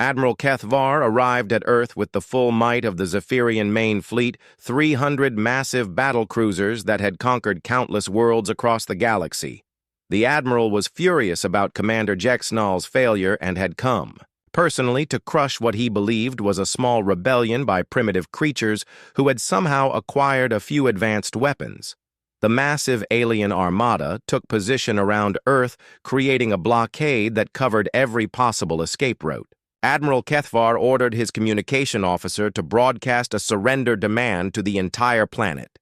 Admiral Kethvar arrived at Earth with the full might of the Zephyrian main fleet, 300 massive battle cruisers that had conquered countless worlds across the galaxy. The Admiral was furious about Commander Jexnal's failure and had come, personally, to crush what he believed was a small rebellion by primitive creatures who had somehow acquired a few advanced weapons. The massive alien armada took position around Earth, creating a blockade that covered every possible escape route. Admiral Kethvar ordered his communication officer to broadcast a surrender demand to the entire planet.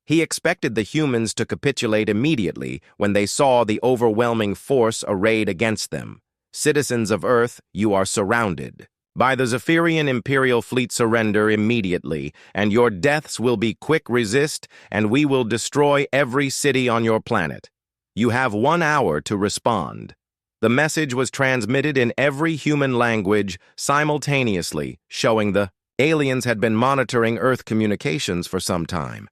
He expected the humans to capitulate immediately when they saw the overwhelming force arrayed against them. Citizens of Earth, you are surrounded. By the Zephyrian Imperial Fleet surrender immediately, and your deaths will be quick resist, and we will destroy every city on your planet. You have 1 hour to respond. The message was transmitted in every human language simultaneously, showing the aliens had been monitoring Earth communications for some time.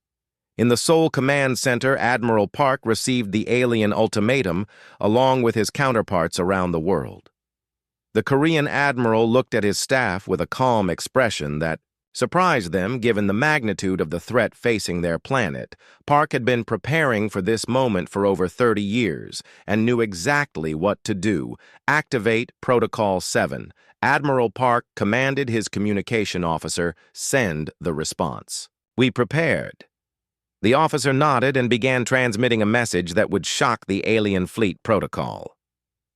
In the Sol Command Center, Admiral Park received the alien ultimatum, along with his counterparts around the world. The Korean admiral looked at his staff with a calm expression that surprised them given the magnitude of the threat facing their planet. Park had been preparing for this moment for over 30 years and knew exactly what to do. Activate Protocol 7. Admiral Park commanded his communication officer, send the response. We prepared. The officer nodded and began transmitting a message that would shock the alien fleet protocol.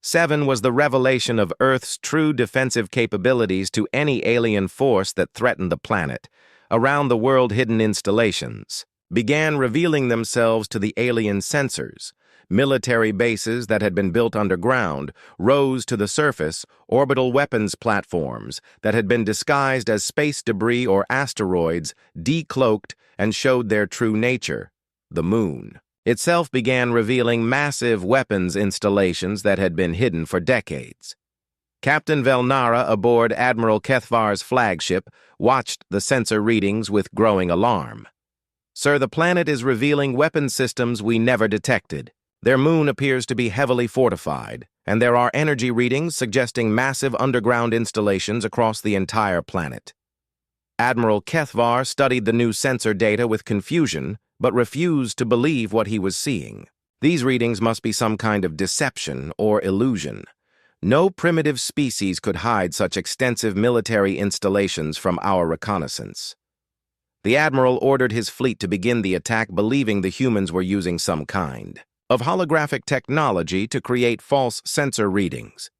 7 was the revelation of Earth's true defensive capabilities to any alien force that threatened the planet. Around the world, hidden installations began revealing themselves to the alien sensors. Military bases that had been built underground rose to the surface, orbital weapons platforms that had been disguised as space debris or asteroids decloaked and showed their true nature, the Moon itself began revealing massive weapons installations that had been hidden for decades. Captain Velnara aboard Admiral Kethvar's flagship watched the sensor readings with growing alarm. Sir, the planet is revealing weapon systems we never detected. Their moon appears to be heavily fortified, and there are energy readings suggesting massive underground installations across the entire planet. Admiral Kethvar studied the new sensor data with confusion, but refused to believe what he was seeing. These readings must be some kind of deception or illusion. No primitive species could hide such extensive military installations from our reconnaissance. The Admiral ordered his fleet to begin the attack, believing the humans were using some kind of holographic technology to create false sensor readings.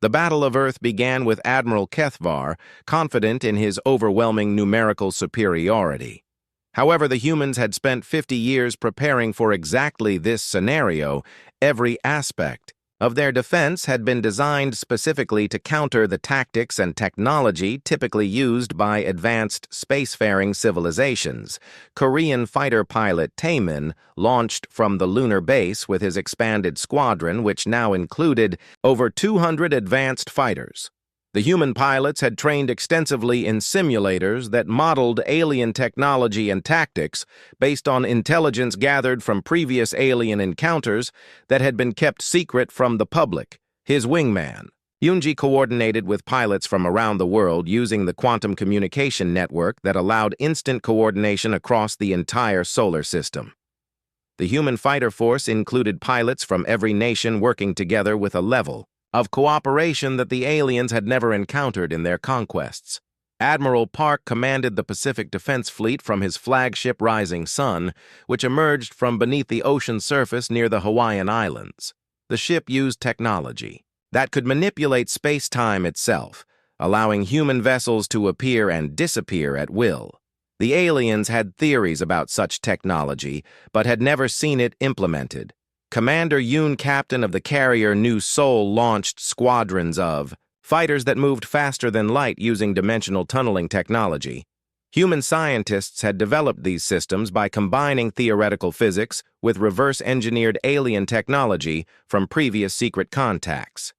The Battle of Earth began with Admiral Kethvar, confident in his overwhelming numerical superiority. However, the humans had spent 50 years preparing for exactly this scenario. Every aspect of their defense had been designed specifically to counter the tactics and technology typically used by advanced spacefaring civilizations. Korean fighter pilot Taemin launched from the lunar base with his expanded squadron, which now included over 200 advanced fighters. The human pilots had trained extensively in simulators that modeled alien technology and tactics based on intelligence gathered from previous alien encounters that had been kept secret from the public. His wingman, Yoonji, coordinated with pilots from around the world using the quantum communication network that allowed instant coordination across the entire solar system. The human fighter force included pilots from every nation working together with a level of cooperation that the aliens had never encountered in their conquests. Admiral Park commanded the Pacific Defense Fleet from his flagship Rising Sun, which emerged from beneath the ocean surface near the Hawaiian Islands. The ship used technology that could manipulate space-time itself, allowing human vessels to appear and disappear at will. The aliens had theories about such technology, but had never seen it implemented. Commander Yoon, captain of the carrier New Seoul, launched squadrons of fighters that moved faster than light using dimensional tunneling technology. Human scientists had developed these systems by combining theoretical physics with reverse-engineered alien technology from previous secret contacts.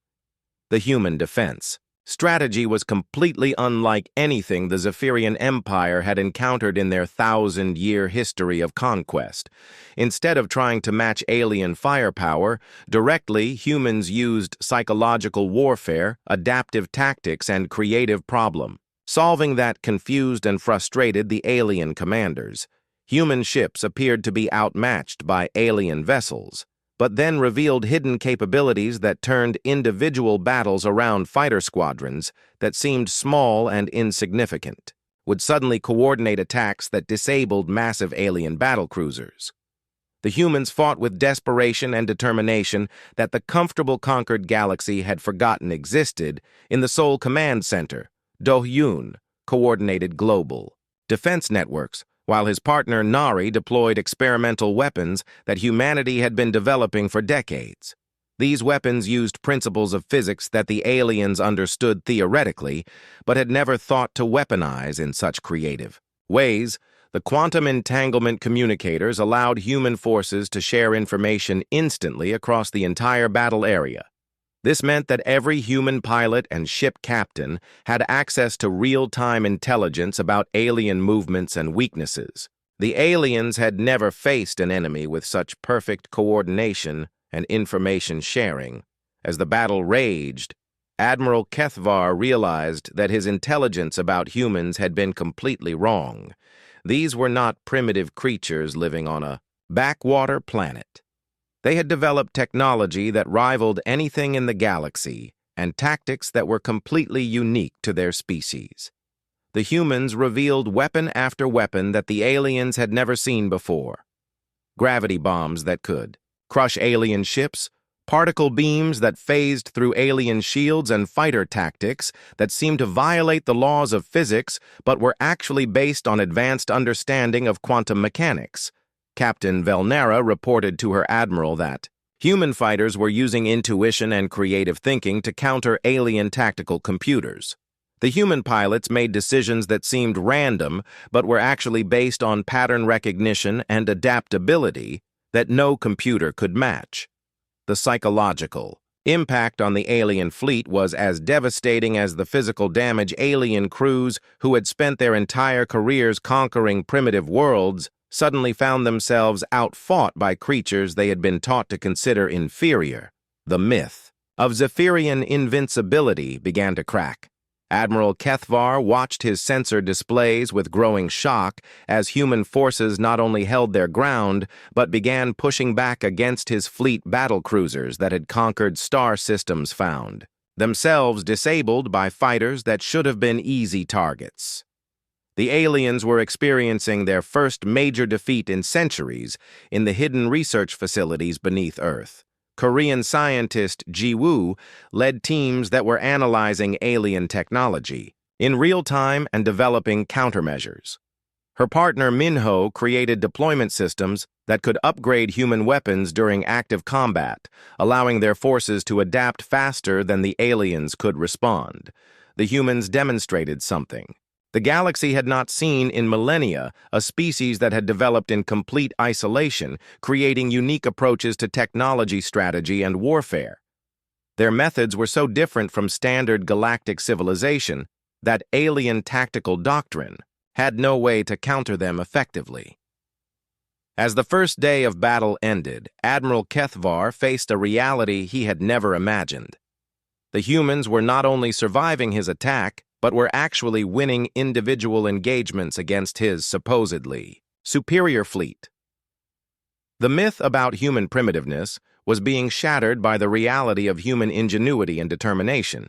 The human defense. strategy was completely unlike anything the Zephyrian Empire had encountered in their thousand-year history of conquest. Instead of trying to match alien firepower, directly humans used psychological warfare, adaptive tactics, and creative problem-solving that confused and frustrated the alien commanders. Human ships appeared to be outmatched by alien vessels, but then revealed hidden capabilities that turned individual battles around fighter squadrons that seemed small and insignificant, would suddenly coordinate attacks that disabled massive alien battlecruisers. The humans fought with desperation and determination that the comfortable conquered galaxy had forgotten existed in the sole command center, Do-Hyun, coordinated global defense networks, while his partner Nari deployed experimental weapons that humanity had been developing for decades. These weapons used principles of physics that the aliens understood theoretically, but had never thought to weaponize in such creative ways. The quantum entanglement communicators allowed human forces to share information instantly across the entire battle area. This meant that every human pilot and ship captain had access to real-time intelligence about alien movements and weaknesses. The aliens had never faced an enemy with such perfect coordination and information sharing. As the battle raged, Admiral Kethvar realized that his intelligence about humans had been completely wrong. These were not primitive creatures living on a backwater planet. They had developed technology that rivaled anything in the galaxy and tactics that were completely unique to their species. The humans revealed weapon after weapon that the aliens had never seen before. Gravity bombs that could crush alien ships, particle beams that phased through alien shields, and fighter tactics that seemed to violate the laws of physics but were actually based on advanced understanding of quantum mechanics. Captain Velnera reported to her admiral that human fighters were using intuition and creative thinking to counter alien tactical computers. The human pilots made decisions that seemed random but were actually based on pattern recognition and adaptability that no computer could match. The psychological impact on the alien fleet was as devastating as the physical damage. Alien crews who had spent their entire careers conquering primitive worlds suddenly found themselves outfought by creatures they had been taught to consider inferior. The myth of Zephyrian invincibility began to crack. Admiral Kethvar watched his sensor displays with growing shock as human forces not only held their ground, but began pushing back against his fleet battlecruisers that had conquered star systems found, themselves disabled by fighters that should have been easy targets. The aliens were experiencing their first major defeat in centuries in the hidden research facilities beneath Earth. Korean scientist Ji-woo led teams that were analyzing alien technology in real time and developing countermeasures. Her partner Minho created deployment systems that could upgrade human weapons during active combat, allowing their forces to adapt faster than the aliens could respond. The humans demonstrated something the galaxy had not seen in millennia, a species that had developed in complete isolation, creating unique approaches to technology, strategy, and warfare. Their methods were so different from standard galactic civilization that alien tactical doctrine had no way to counter them effectively. As the first day of battle ended, Admiral Kethvar faced a reality he had never imagined. The humans were not only surviving his attack, but were actually winning individual engagements against his supposedly superior fleet. The myth about human primitiveness was being shattered by the reality of human ingenuity and determination.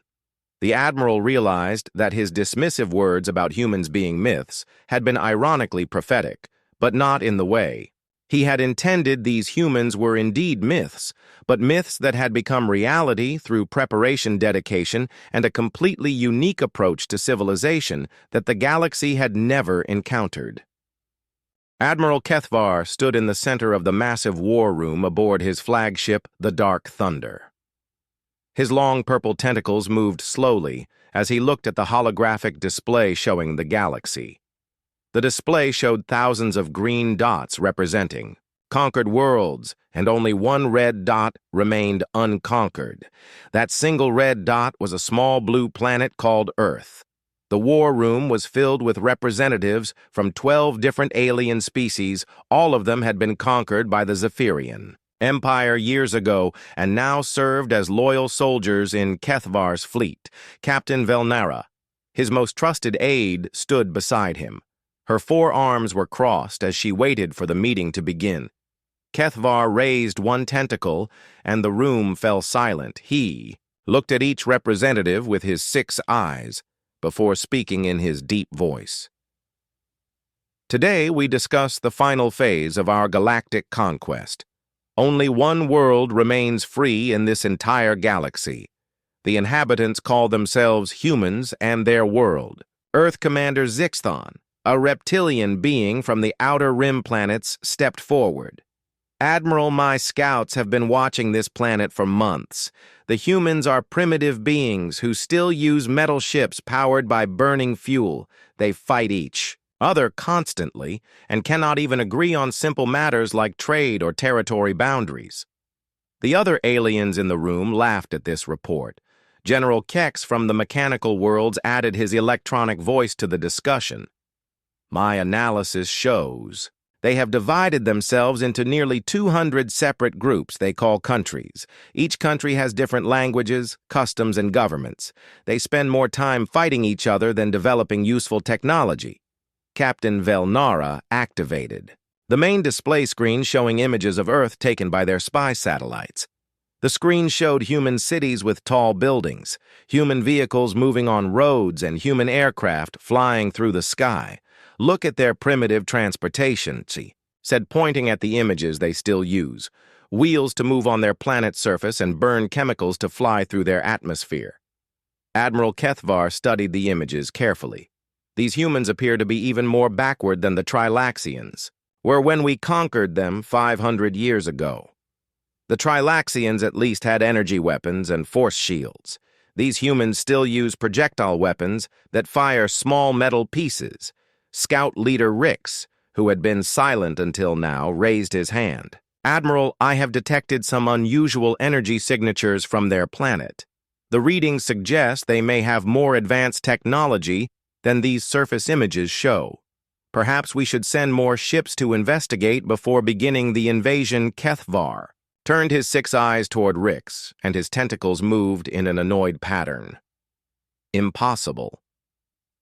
The Admiral realized that his dismissive words about humans being myths had been ironically prophetic, but not in the way he had intended. These humans were indeed myths, but myths that had become reality through preparation, dedication, and a completely unique approach to civilization that the galaxy had never encountered. Admiral Kethvar stood in the center of the massive war room aboard his flagship, the Dark Thunder. His long purple tentacles moved slowly as he looked at the holographic display showing the galaxy. The display showed thousands of green dots representing conquered worlds, and only one red dot remained unconquered. That single red dot was a small blue planet called Earth. The war room was filled with representatives from 12 different alien species. All of them had been conquered by the Zephyrian Empire years ago and now served as loyal soldiers in Kethvar's fleet. Captain Velnara, his most trusted aide, stood beside him. Her 4 arms were crossed as she waited for the meeting to begin. Kethvar raised one tentacle, and the room fell silent. He looked at each representative with his 6 eyes before speaking in his deep voice. Today we discuss the final phase of our galactic conquest. Only one world remains free in this entire galaxy. The inhabitants call themselves humans and their world. Earth Commander Zixthon, a reptilian being from the Outer Rim planets, stepped forward. Admiral, my scouts have been watching this planet for months. The humans are primitive beings who still use metal ships powered by burning fuel. They fight each other constantly and cannot even agree on simple matters like trade or territory boundaries. The other aliens in the room laughed at this report. General Kex from the mechanical worlds added his electronic voice to the discussion. My analysis shows they have divided themselves into nearly 200 separate groups they call countries. Each country has different languages, customs, and governments. They spend more time fighting each other than developing useful technology. Captain Velnara activated the main display screen showing images of Earth taken by their spy satellites. The screen showed human cities with tall buildings, human vehicles moving on roads, and human aircraft flying through the sky. Look at their primitive transportation, she said, pointing at the images they still use. Wheels to move on their planet's surface and burn chemicals to fly through their atmosphere. Admiral Kethvar studied the images carefully. These humans appear to be even more backward than the Trilaxians, were when we conquered them 500 years ago. The Trilaxians at least had energy weapons and force shields. These humans still use projectile weapons that fire small metal pieces. Scout leader Rix, who had been silent until now, raised his hand. Admiral, I have detected some unusual energy signatures from their planet. The readings suggest they may have more advanced technology than these surface images show. Perhaps we should send more ships to investigate before beginning the invasion. Kethvar turned his 6 eyes toward Rix, and his tentacles moved in an annoyed pattern. Impossible.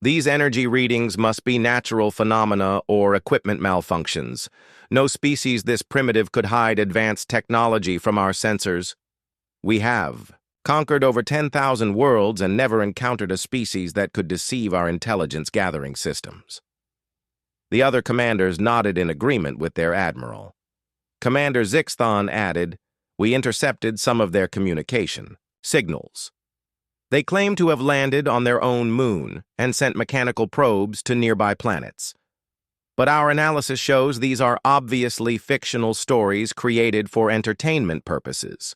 These energy readings must be natural phenomena or equipment malfunctions. No species this primitive could hide advanced technology from our sensors. We have conquered over 10,000 worlds and never encountered a species that could deceive our intelligence-gathering systems. The other commanders nodded in agreement with their admiral. Commander Zixthon added, we intercepted some of their communication signals. They claim to have landed on their own moon and sent mechanical probes to nearby planets. But our analysis shows these are obviously fictional stories created for entertainment purposes.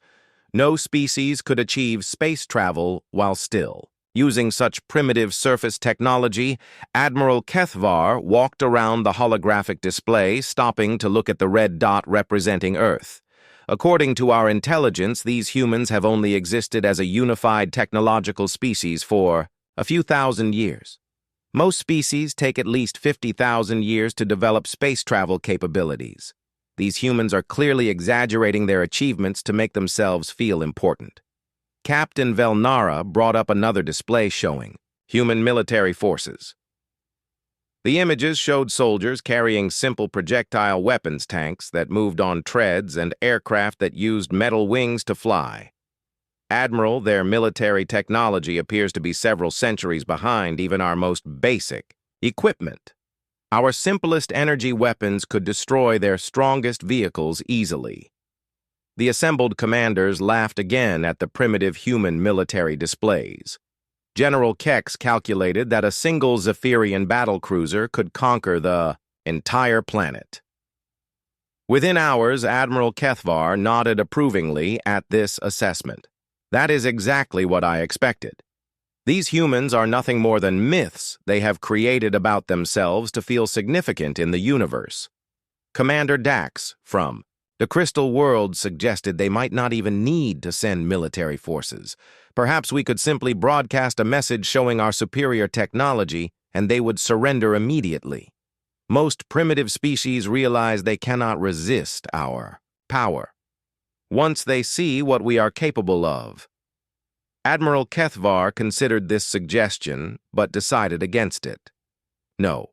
No species could achieve space travel while still using such primitive surface technology. Admiral Kethvar walked around the holographic display, stopping to look at the red dot representing Earth. According to our intelligence, these humans have only existed as a unified technological species for a few thousand years. Most species take at least 50,000 years to develop space travel capabilities. These humans are clearly exaggerating their achievements to make themselves feel important. Captain Velnara brought up another display showing human military forces. The images showed soldiers carrying simple projectile weapons tanks that moved on treads and aircraft that used metal wings to fly. Admiral, their military technology appears to be several centuries behind even our most basic equipment. Our simplest energy weapons could destroy their strongest vehicles easily. The assembled commanders laughed again at the primitive human military displays. General Kex calculated that a single Zephyrian battlecruiser could conquer the entire planet. Within hours, Admiral Kethvar nodded approvingly at this assessment. That is exactly what I expected. These humans are nothing more than myths they have created about themselves to feel significant in the universe. Commander Dax, from the Crystal World, suggested they might not even need to send military forces. Perhaps we could simply broadcast a message showing our superior technology, and they would surrender immediately. Most primitive species realize they cannot resist our power once they see what we are capable of. Admiral Kethvar considered this suggestion, but decided against it. No.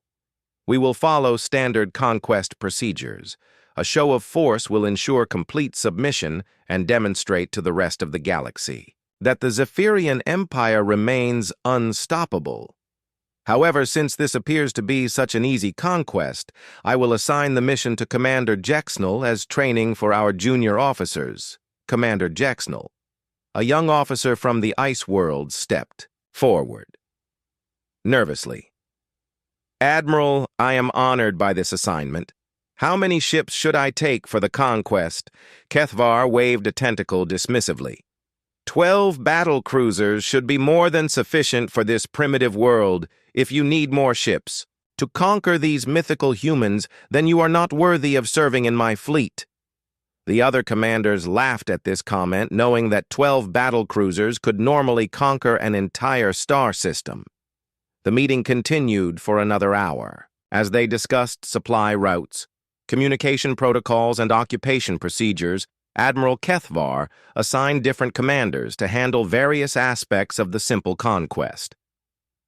We will follow standard conquest procedures. A show of force will ensure complete submission and demonstrate to the rest of the galaxy that the Zephyrian Empire remains unstoppable. However, since this appears to be such an easy conquest, I will assign the mission to Commander Jexnal as training for our junior officers. Commander Jexnal, a young officer from the Ice World, stepped forward nervously. Admiral, I am honored by this assignment. How many ships should I take for the conquest? Kethvar waved a tentacle dismissively. 12 battle cruisers should be more than sufficient for this primitive world. If you need more ships to conquer these mythical humans, then you are not worthy of serving in my fleet. The other commanders laughed at this comment, knowing that 12 battle cruisers could normally conquer an entire star system. The meeting continued for another hour, as they discussed supply routes, communication protocols, and occupation procedures. Admiral Kethvar assigned different commanders to handle various aspects of the simple conquest.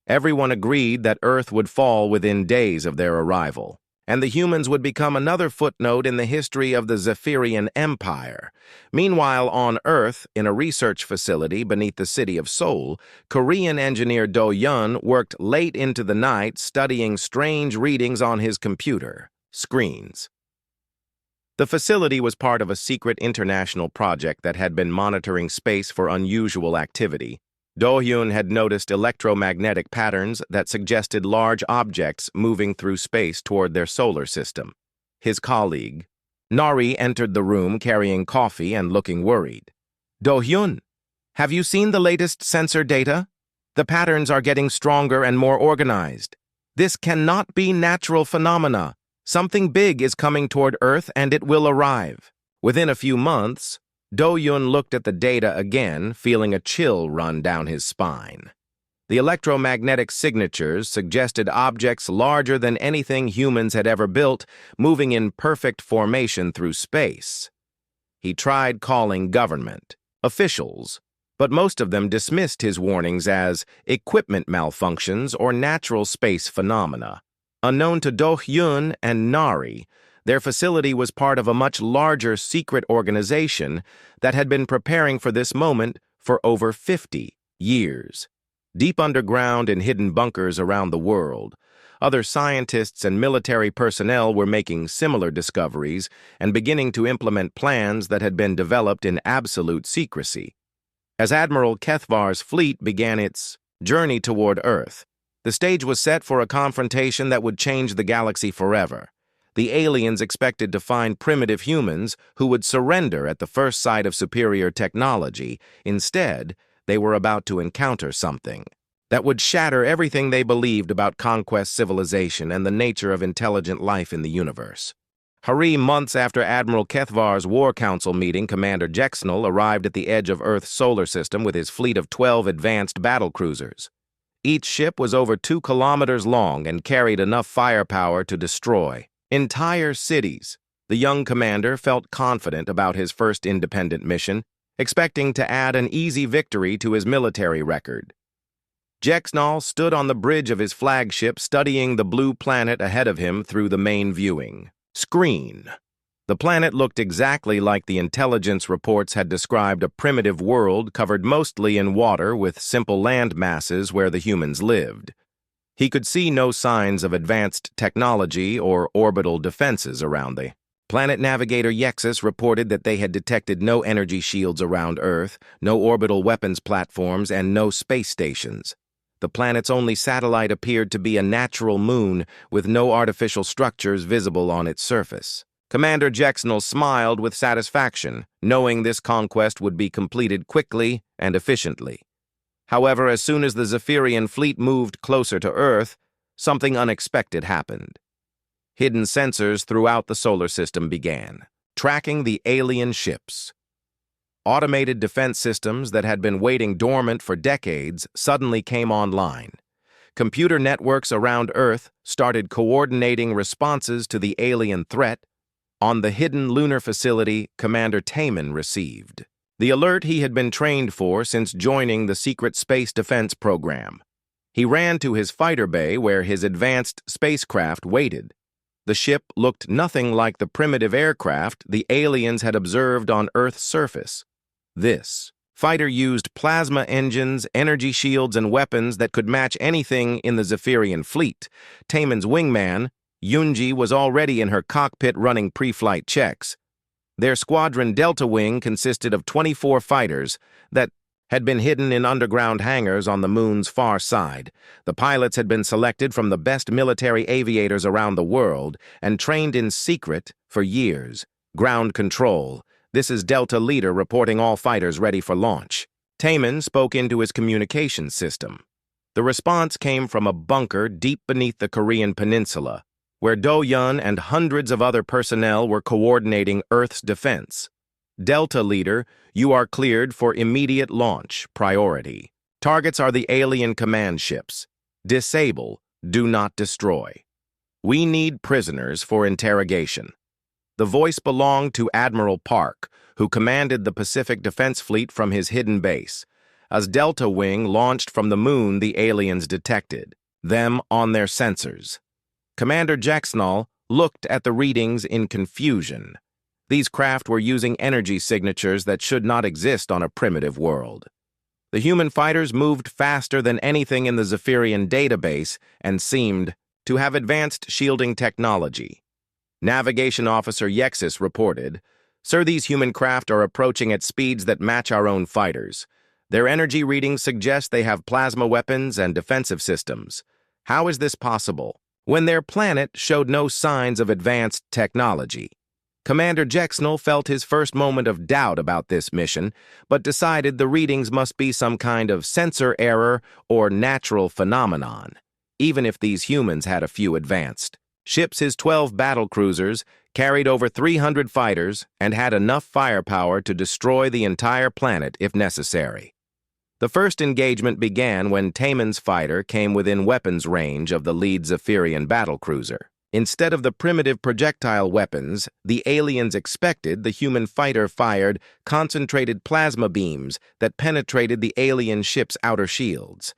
Everyone agreed that Earth would fall within days of their arrival, and the humans would become another footnote in the history of the Zephyrian Empire. Meanwhile, on Earth, in a research facility beneath the city of Seoul, Korean engineer Do Yun worked late into the night studying strange readings on his computer screens. The facility was part of a secret international project that had been monitoring space for unusual activity. Do-hyun had noticed electromagnetic patterns that suggested large objects moving through space toward their solar system. His colleague, Nari, entered the room carrying coffee and looking worried. Do-hyun, have you seen the latest sensor data? The patterns are getting stronger and more organized. This cannot be natural phenomena. Something big is coming toward Earth, and it will arrive. Within a few months, Do-hyun looked at the data again, feeling a chill run down his spine. The electromagnetic signatures suggested objects larger than anything humans had ever built, moving in perfect formation through space. He tried calling government officials, but most of them dismissed his warnings as equipment malfunctions or natural space phenomena. Unknown to Do-hyun and Nari, their facility was part of a much larger secret organization that had been preparing for this moment for over 50 years. Deep underground in hidden bunkers around the world, other scientists and military personnel were making similar discoveries and beginning to implement plans that had been developed in absolute secrecy. As Admiral Kethvar's fleet began its journey toward Earth, the stage was set for a confrontation that would change the galaxy forever. The aliens expected to find primitive humans who would surrender at the first sight of superior technology. Instead, they were about to encounter something that would shatter everything they believed about conquest civilization and the nature of intelligent life in the universe. Months after Admiral Kethvar's War Council meeting, Commander Jexnal arrived at the edge of Earth's solar system with his fleet of 12 advanced battlecruisers. Each ship was over 2 kilometers long and carried enough firepower to destroy entire cities. The young commander felt confident about his first independent mission, expecting to add an easy victory to his military record. Jexnal stood on the bridge of his flagship, studying the blue planet ahead of him through the main viewing screen. The planet looked exactly like the intelligence reports had described, a primitive world covered mostly in water with simple land masses where the humans lived. He could see no signs of advanced technology or orbital defenses around the planet. Navigator Yexus reported that they had detected no energy shields around Earth, no orbital weapons platforms, and no space stations. The planet's only satellite appeared to be a natural moon with no artificial structures visible on its surface. Commander Jexnal smiled with satisfaction, knowing this conquest would be completed quickly and efficiently. However, as soon as the Zephyrian fleet moved closer to Earth, something unexpected happened. hidden sensors throughout the solar system began, tracking the alien ships. Automated defense systems that had been waiting dormant for decades suddenly came online. Computer networks around Earth started coordinating responses to the alien threat. On the hidden lunar facility, Commander Taman received the alert he had been trained for since joining the secret space defense program. He ran to his fighter bay where his advanced spacecraft waited. The ship looked nothing like the primitive aircraft the aliens had observed on Earth's surface. This fighter used plasma engines, energy shields, and weapons that could match anything in the Zephyrian fleet. Taman's wingman, Yunji, was already in her cockpit running pre-flight checks. Their squadron Delta Wing consisted of 24 fighters that had been hidden in underground hangars on the moon's far side. The pilots had been selected from the best military aviators around the world and trained in secret for years. Ground control. This is Delta Leader reporting all fighters ready for launch. Taman spoke into his communications system. The response came from a bunker deep beneath the Korean peninsula, where Do-Yun and hundreds of other personnel were coordinating Earth's defense. Delta Leader, you are cleared for immediate launch, priority. Targets are the alien command ships. Disable, do not destroy. We need prisoners for interrogation. The voice belonged to Admiral Park, who commanded the Pacific Defense Fleet from his hidden base. As Delta Wing launched from the moon, the aliens detected them on their sensors. Commander Jacksnall looked at the readings in confusion. These craft were using energy signatures that should not exist on a primitive world. The human fighters moved faster than anything in the Zephyrian database and seemed to have advanced shielding technology. Navigation Officer Yexis reported, "Sir, these human craft are approaching at speeds that match our own fighters. Their energy readings suggest they have plasma weapons and defensive systems. How is this possible when their planet showed no signs of advanced technology?" Commander Jexnall felt his first moment of doubt about this mission, but decided the readings must be some kind of sensor error or natural phenomenon, even if these humans had a few advanced ships. His 12 battlecruisers carried over 300 fighters and had enough firepower to destroy the entire planet if necessary. The first engagement began when Taman's fighter came within weapons range of the lead Zephyrian battlecruiser. Instead of the primitive projectile weapons the aliens expected, the human fighter fired concentrated plasma beams that penetrated the alien ship's outer shields.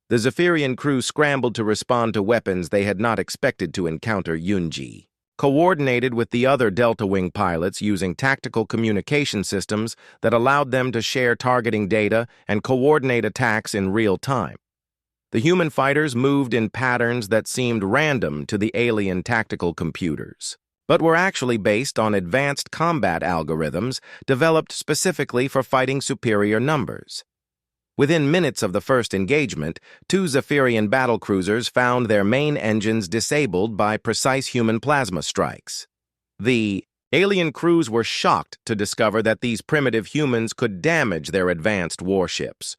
The Zephyrian crew scrambled to respond to weapons they had not expected to encounter. Yunji coordinated with the other Delta Wing pilots using tactical communication systems that allowed them to share targeting data and coordinate attacks in real time. The human fighters moved in patterns that seemed random to the alien tactical computers, but were actually based on advanced combat algorithms developed specifically for fighting superior numbers. Within minutes of the first engagement, 2 Zephyrian battlecruisers found their main engines disabled by precise human plasma strikes. The alien crews were shocked to discover that these primitive humans could damage their advanced warships.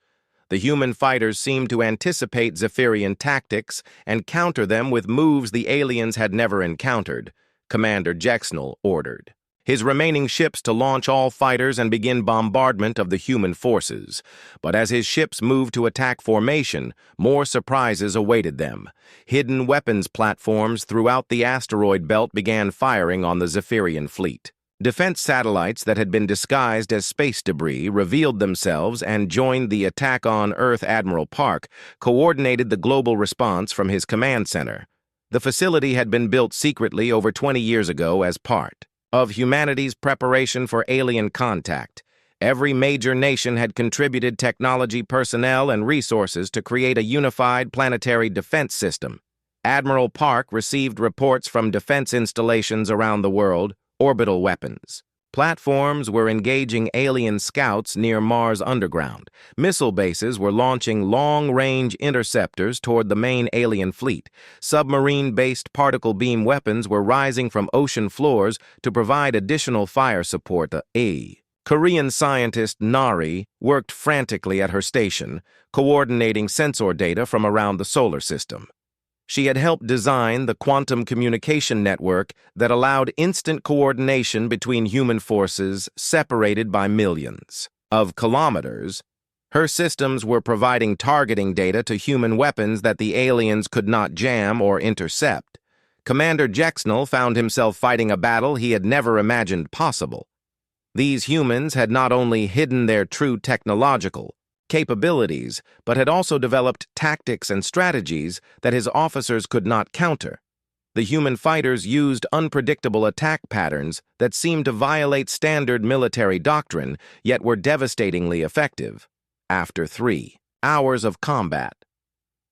The human fighters seemed to anticipate Zephyrian tactics and counter them with moves the aliens had never encountered. Commander Jexnall ordered his remaining ships to launch all fighters and begin bombardment of the human forces. But as his ships moved to attack formation, more surprises awaited them. Hidden weapons platforms throughout the asteroid belt began firing on the Zephyrian fleet. Defense satellites that had been disguised as space debris revealed themselves and joined the attack on Earth. Admiral Park coordinated the global response from his command center. The facility had been built secretly over 20 years ago as part of humanity's preparation for alien contact. Every major nation had contributed technology, personnel, and resources to create a unified planetary defense system. Admiral Park received reports from defense installations around the world, orbital weapons. Platforms were engaging alien scouts near Mars underground. Missile bases were launching long-range interceptors toward the main alien fleet. Submarine-based particle beam weapons were rising from ocean floors to provide additional fire support. The Korean scientist Nari worked frantically at her station, coordinating sensor data from around the solar system. She had helped design the quantum communication network that allowed instant coordination between human forces separated by millions of kilometers. Her systems were providing targeting data to human weapons that the aliens could not jam or intercept. Commander Jexnal found himself fighting a battle he had never imagined possible. These humans had not only hidden their true technological capabilities, but had also developed tactics and strategies that his officers could not counter. The human fighters used unpredictable attack patterns that seemed to violate standard military doctrine, yet were devastatingly effective. After 3 hours of combat,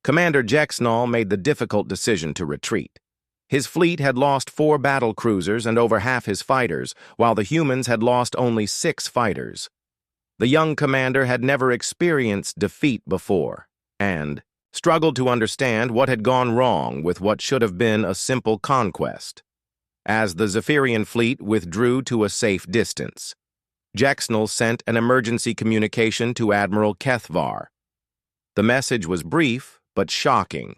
Commander Jexnal made the difficult decision to retreat. His fleet had lost 4 battle cruisers and over half his fighters, while the humans had lost only 6 fighters. The young commander had never experienced defeat before, and struggled to understand what had gone wrong with what should have been a simple conquest. As the Zephyrian fleet withdrew to a safe distance, Jexnal sent an emergency communication to Admiral Kethvar. The message was brief, but shocking.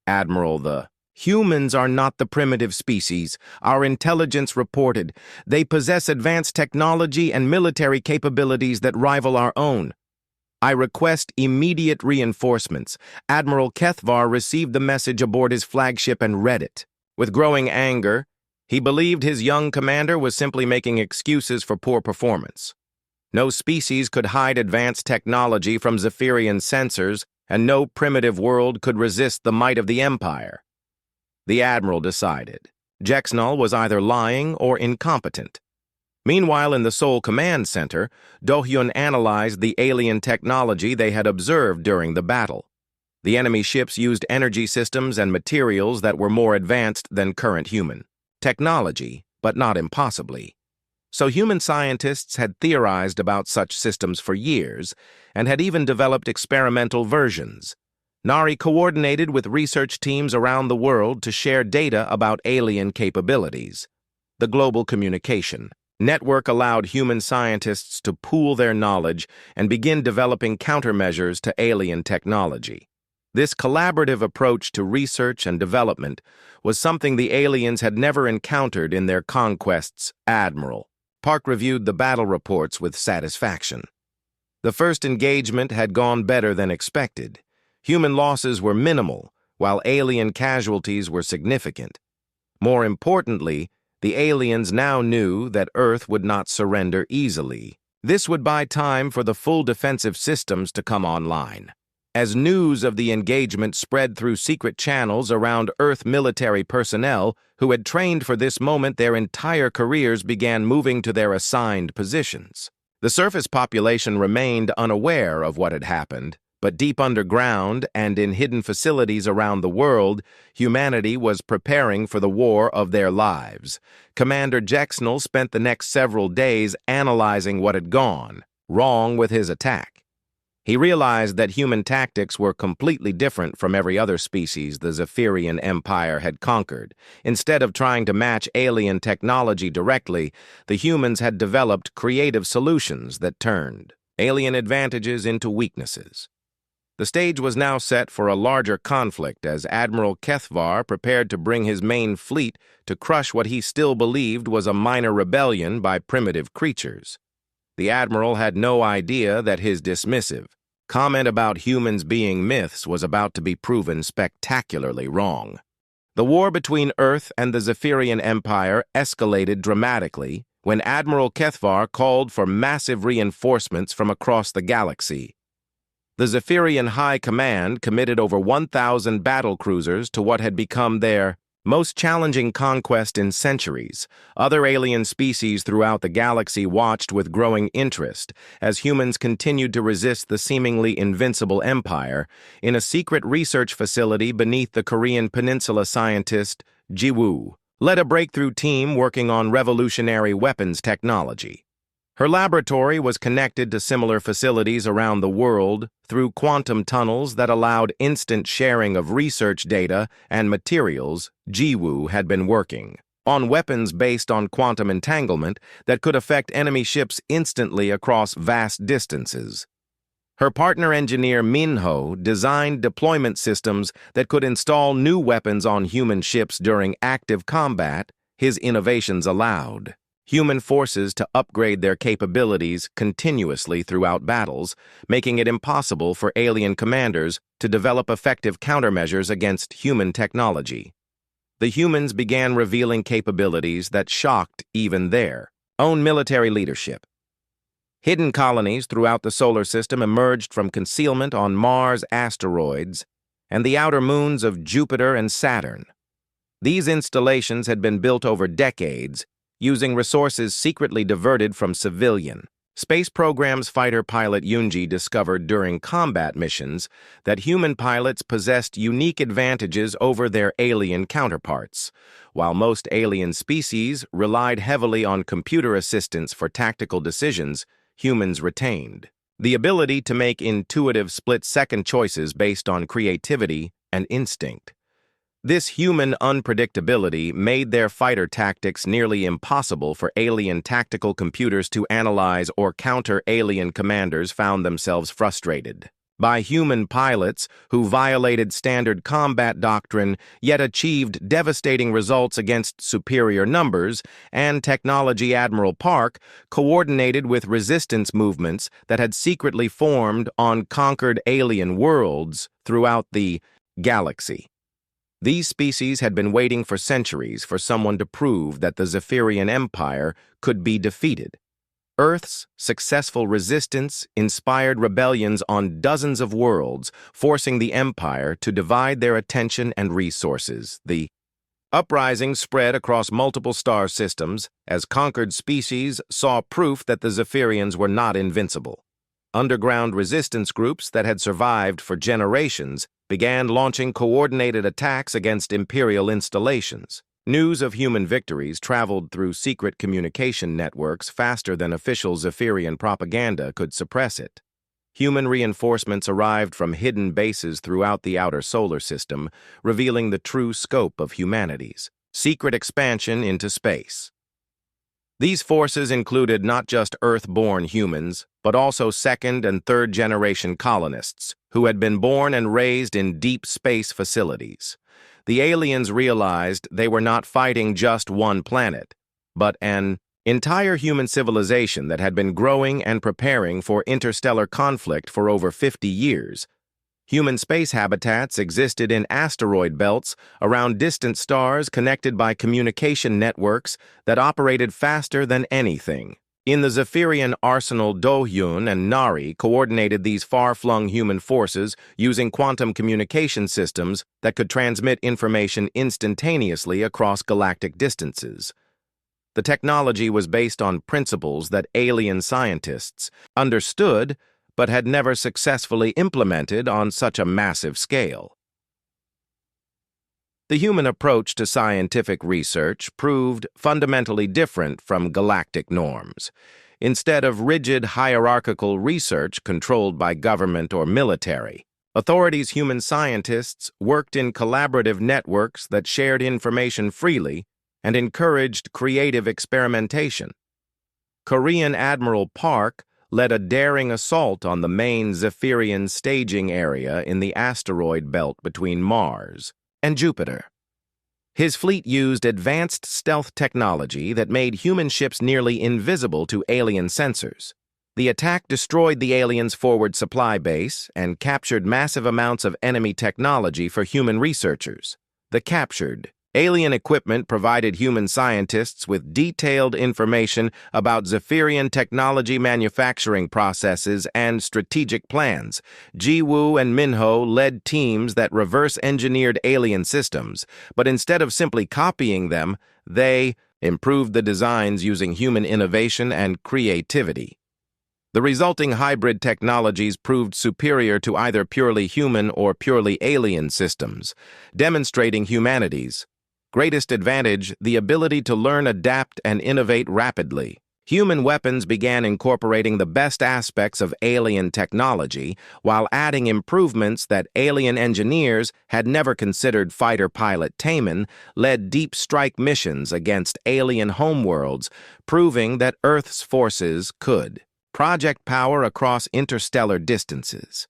Admiral, the humans are not the primitive species. Our intelligence reported. They possess advanced technology and military capabilities that rival our own. I request immediate reinforcements. Admiral Kethvar received the message aboard his flagship and read it. With growing anger, he believed his young commander was simply making excuses for poor performance. No species could hide advanced technology from Zephyrian sensors, and no primitive world could resist the might of the Empire. The Admiral decided. Jexnal was either lying or incompetent. Meanwhile, in the Seoul Command Center, Do-hyun analyzed the alien technology they had observed during the battle. The enemy ships used energy systems and materials that were more advanced than current human technology, but not impossibly. So human scientists had theorized about such systems for years, and had even developed experimental versions. Nari coordinated with research teams around the world to share data about alien capabilities. The global communication network allowed human scientists to pool their knowledge and begin developing countermeasures to alien technology. This collaborative approach to research and development was something the aliens had never encountered in their conquests. Admiral Park reviewed the battle reports with satisfaction. The first engagement had gone better than expected. Human losses were minimal, while alien casualties were significant. More importantly, the aliens now knew that Earth would not surrender easily. This would buy time for the full defensive systems to come online. As news of the engagement spread through secret channels around Earth military personnel who had trained for this moment, their entire careers began moving to their assigned positions. The surface population remained unaware of what had happened, but deep underground and in hidden facilities around the world, humanity was preparing for the war of their lives. Commander Jexnal spent the next several days analyzing what had gone wrong with his attack. He realized that human tactics were completely different from every other species the Zephyrian Empire had conquered. Instead of trying to match alien technology directly, the humans had developed creative solutions that turned alien advantages into weaknesses. The stage was now set for a larger conflict as Admiral Kethvar prepared to bring his main fleet to crush what he still believed was a minor rebellion by primitive creatures. The Admiral had no idea that his dismissive comment about humans being myths was about to be proven spectacularly wrong. The war between Earth and the Zephyrian Empire escalated dramatically when Admiral Kethvar called for massive reinforcements from across the galaxy. The Zephyrian High Command committed over 1,000 battle cruisers to what had become their most challenging conquest in centuries. Other alien species throughout the galaxy watched with growing interest as humans continued to resist the seemingly invincible empire. In a secret research facility beneath the Korean Peninsula, scientist Ji-woo led a breakthrough team working on revolutionary weapons technology. Her laboratory was connected to similar facilities around the world through quantum tunnels that allowed instant sharing of research data and materials. Ji-woo had been working on weapons based on quantum entanglement that could affect enemy ships instantly across vast distances. Her partner engineer Minho designed deployment systems that could install new weapons on human ships during active combat. His innovations allowed human forces to upgrade their capabilities continuously throughout battles, making it impossible for alien commanders to develop effective countermeasures against human technology. The humans began revealing capabilities that shocked even their own military leadership. Hidden colonies throughout the solar system emerged from concealment on Mars asteroids and the outer moons of Jupiter and Saturn. These installations had been built over decades, using resources secretly diverted from civilian space programs. Fighter pilot Yunji discovered during combat missions that human pilots possessed unique advantages over their alien counterparts. While most alien species relied heavily on computer assistance for tactical decisions, humans retained the ability to make intuitive split-second choices based on creativity and instinct. This human unpredictability made their fighter tactics nearly impossible for alien tactical computers to analyze, or counter. Alien commanders found themselves frustrated by human pilots who violated standard combat doctrine yet achieved devastating results against superior numbers and technology. Admiral Park coordinated with resistance movements that had secretly formed on conquered alien worlds throughout the galaxy. These species had been waiting for centuries for someone to prove that the Zephyrian Empire could be defeated. Earth's successful resistance inspired rebellions on dozens of worlds, forcing the Empire to divide their attention and resources. The uprising spread across multiple star systems as conquered species saw proof that the Zephyrians were not invincible. Underground resistance groups that had survived for generations began launching coordinated attacks against Imperial installations. News of human victories traveled through secret communication networks faster than official Zephyrian propaganda could suppress it. Human reinforcements arrived from hidden bases throughout the outer solar system, revealing the true scope of humanity's secret expansion into space. These forces included not just Earth-born humans, but also second- and third-generation colonists who had been born and raised in deep space facilities. The aliens realized they were not fighting just one planet, but an entire human civilization that had been growing and preparing for interstellar conflict for over 50 years. Human space habitats existed in asteroid belts around distant stars connected by communication networks that operated faster than anything. In the Zephyrian arsenal, Do-hyun and Nari coordinated these far-flung human forces using quantum communication systems that could transmit information instantaneously across galactic distances. The technology was based on principles that alien scientists understood but had never successfully implemented on such a massive scale. The human approach to scientific research proved fundamentally different from galactic norms. Instead of rigid hierarchical research controlled by government or military, human scientists worked in collaborative networks that shared information freely and encouraged creative experimentation. Korean Admiral Park led a daring assault on the main Zephyrian staging area in the asteroid belt between Mars and Jupiter. His fleet used advanced stealth technology that made human ships nearly invisible to alien sensors. The attack destroyed the aliens' forward supply base and captured massive amounts of enemy technology for human researchers. The captured alien equipment provided human scientists with detailed information about Zephyrian technology, manufacturing processes, and strategic plans. Ji-woo and Minho led teams that reverse-engineered alien systems, but instead of simply copying them, they improved the designs using human innovation and creativity. The resulting hybrid technologies proved superior to either purely human or purely alien systems, demonstrating humanity's greatest advantage: the ability to learn, adapt, and innovate rapidly. Human weapons began incorporating the best aspects of alien technology while adding improvements that alien engineers had never considered. Fighter pilot Taemin led deep strike missions against alien homeworlds, proving that Earth's forces could project power across interstellar distances.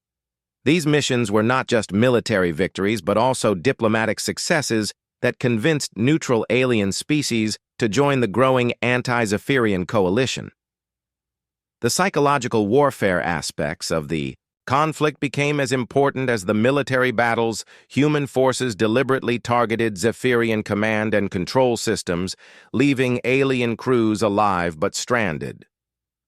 These missions were not just military victories, but also diplomatic successes that convinced neutral alien species to join the growing anti-Zephyrian coalition. The psychological warfare aspects of the conflict became as important as the military battles. Human forces deliberately targeted Zephyrian command and control systems, leaving alien crews alive but stranded.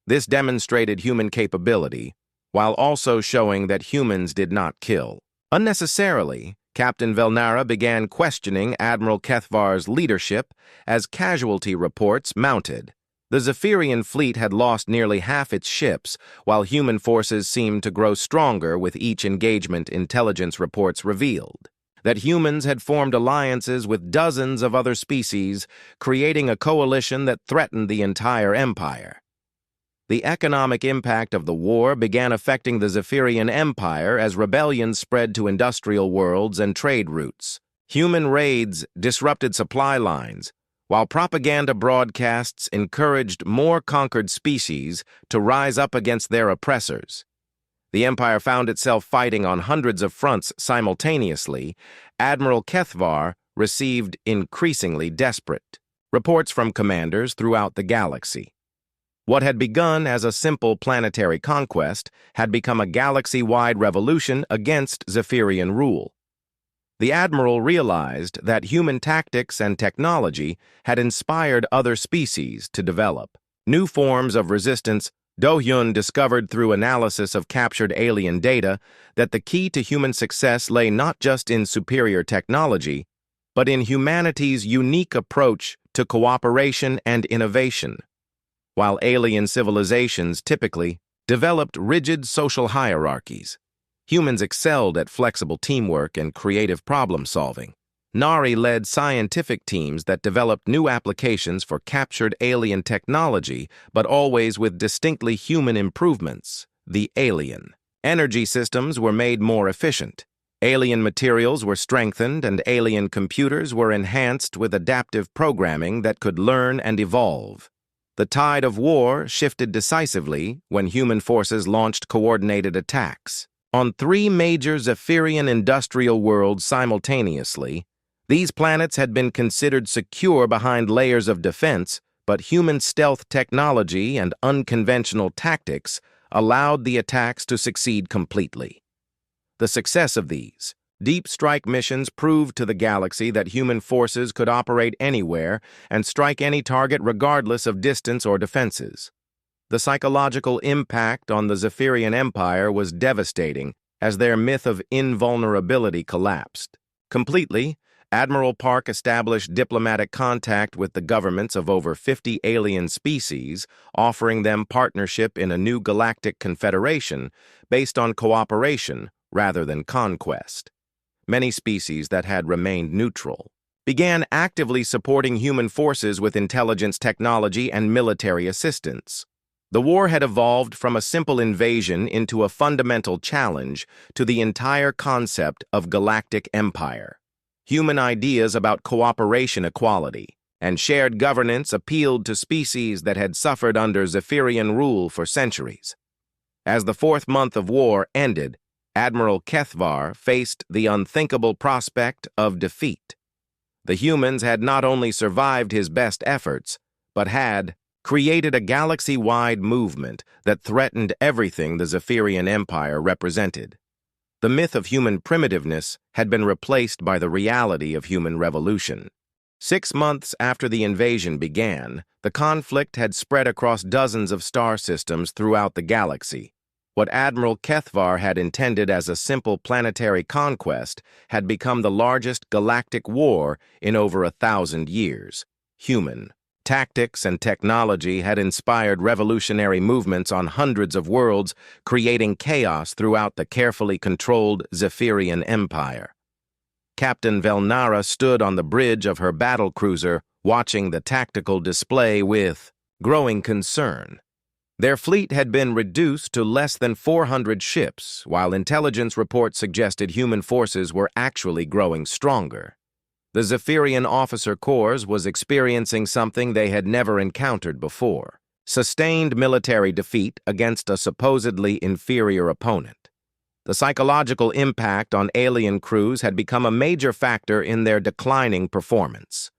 This demonstrated human capability, while also showing that humans did not kill. Unnecessarily, Captain Velnara began questioning Admiral Kethvar's leadership as casualty reports mounted. The Zephyrian fleet had lost nearly half its ships, while human forces seemed to grow stronger with each engagement. Intelligence reports revealed that humans had formed alliances with dozens of other species, creating a coalition that threatened the entire empire. The economic impact of the war began affecting the Zephyrian Empire as rebellions spread to industrial worlds and trade routes. Human raids disrupted supply lines, while propaganda broadcasts encouraged more conquered species to rise up against their oppressors. The Empire found itself fighting on hundreds of fronts simultaneously. Admiral Kethvar received increasingly desperate reports from commanders throughout the galaxy. What had begun as a simple planetary conquest had become a galaxy-wide revolution against Zephyrian rule. The Admiral realized that human tactics and technology had inspired other species to develop new forms of resistance. Do-hyun discovered through analysis of captured alien data that the key to human success lay not just in superior technology, but in humanity's unique approach to cooperation and innovation. While alien civilizations typically developed rigid social hierarchies, humans excelled at flexible teamwork and creative problem-solving. Nari led scientific teams that developed new applications for captured alien technology, but always with distinctly human improvements. The alien energy systems were made more efficient. Alien materials were strengthened, and alien computers were enhanced with adaptive programming that could learn and evolve. The tide of war shifted decisively when human forces launched coordinated attacks on 3 major Zephyrian industrial worlds simultaneously. These planets had been considered secure behind layers of defense, but human stealth technology and unconventional tactics allowed the attacks to succeed completely. The success of these deep strike missions proved to the galaxy that human forces could operate anywhere and strike any target regardless of distance or defenses. The psychological impact on the Zephyrian Empire was devastating as their myth of invulnerability collapsed. Completely, Admiral Park established diplomatic contact with the governments of over 50 alien species, offering them partnership in a new galactic confederation based on cooperation rather than conquest. Many species that had remained neutral began actively supporting human forces with intelligence technology and military assistance. The war had evolved from a simple invasion into a fundamental challenge to the entire concept of galactic empire. Human ideas about cooperation, equality, and shared governance appealed to species that had suffered under Zephyrian rule for centuries. As the 4th month of war ended, Admiral Kethvar faced the unthinkable prospect of defeat. The humans had not only survived his best efforts, but had created a galaxy-wide movement that threatened everything the Zephyrian Empire represented. The myth of human primitiveness had been replaced by the reality of human revolution. 6 months after the invasion began, the conflict had spread across dozens of star systems throughout the galaxy. What Admiral Kethvar had intended as a simple planetary conquest had become the largest galactic war in over 1,000 years. Human tactics and technology had inspired revolutionary movements on hundreds of worlds, creating chaos throughout the carefully controlled Zephyrian Empire. Captain Velnara stood on the bridge of her battlecruiser, watching the tactical display with growing concern. Their fleet had been reduced to less than 400 ships, while intelligence reports suggested human forces were actually growing stronger. The Zephyrian officer corps was experiencing something they had never encountered before. sustained military defeat against a supposedly inferior opponent. The psychological impact on alien crews had become a major factor in their declining performance.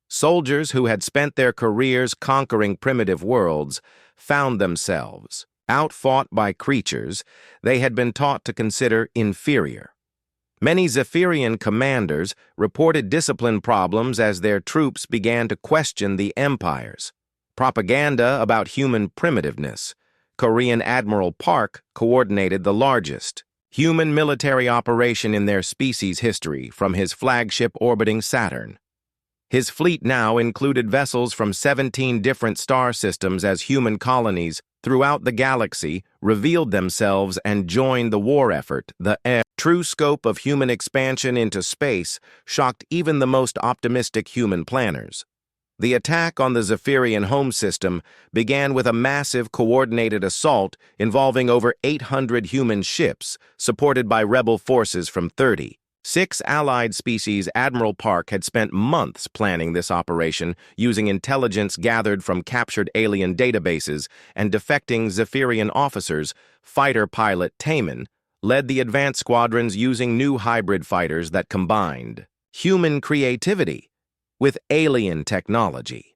Soldiers who had spent their careers conquering primitive worlds found themselves outfought by creatures they had been taught to consider inferior. Many Zephyrian commanders reported discipline problems as their troops began to question the Empire's propaganda about human primitiveness. Korean Admiral Park coordinated the largest human military operation in their species' history from his flagship orbiting Saturn. His fleet now included vessels from 17 different star systems as human colonies throughout the galaxy revealed themselves and joined the war effort. The true scope of human expansion into space shocked even the most optimistic human planners. The attack on the Zephyrian home system began with a massive coordinated assault involving over 800 human ships supported by rebel forces from 36 allied species. Admiral Park had spent months planning this operation using intelligence gathered from captured alien databases and defecting Zephyrian officers. Fighter pilot Taman led the advanced squadrons using new hybrid fighters that combined human creativity with alien technology.